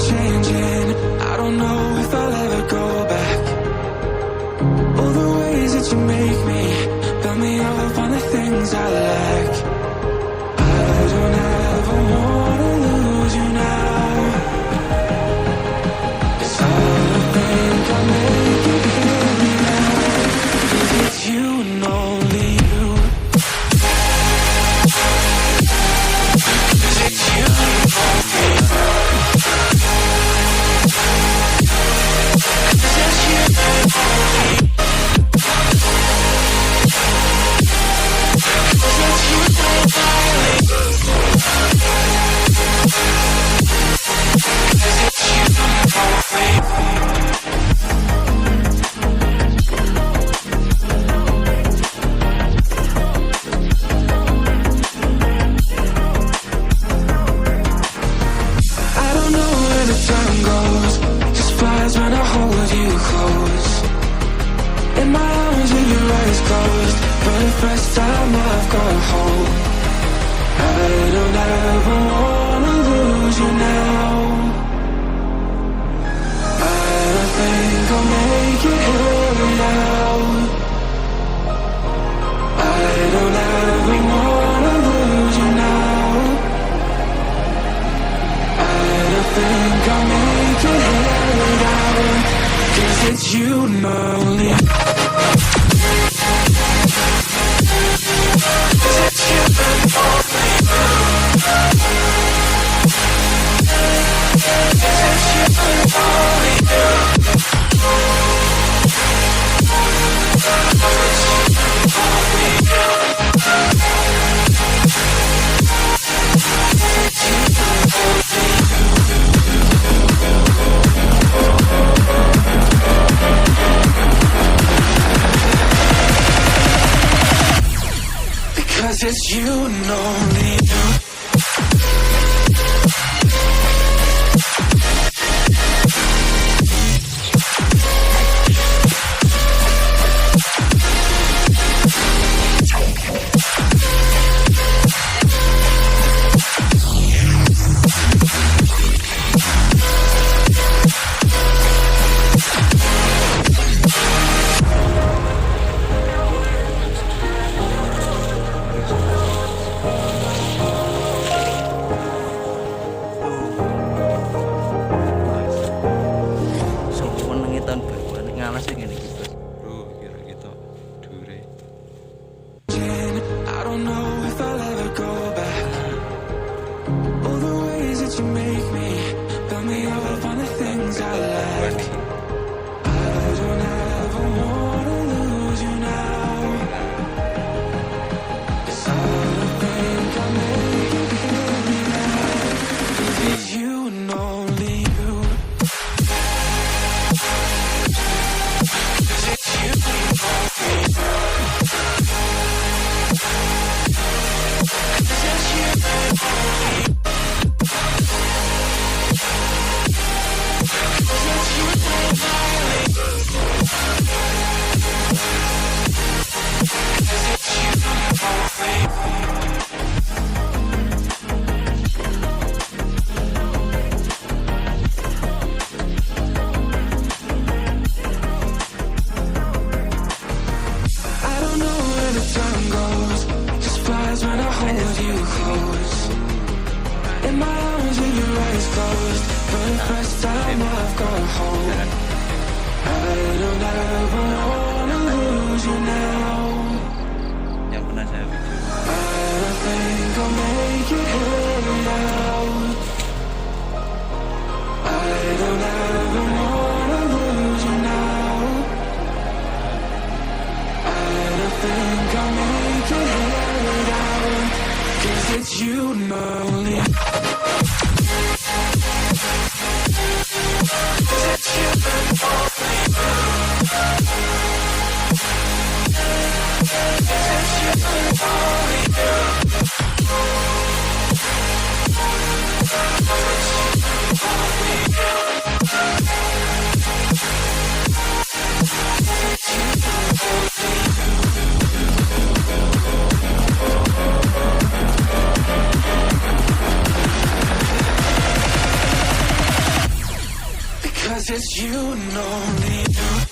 changing. I don't know if I'll ever go back. All the ways that you make me, build me up on the things I lack. I don't ever wanna lose you now. It's hard to think I'll make it here now. 'Cause it's you and only you. 'Cause it's you and only you. 'Cause it's you and only you. It's you and only you. Yang pernah saya video. It's you and only. It's you and only. It's you and only. 'cause it's you and only you.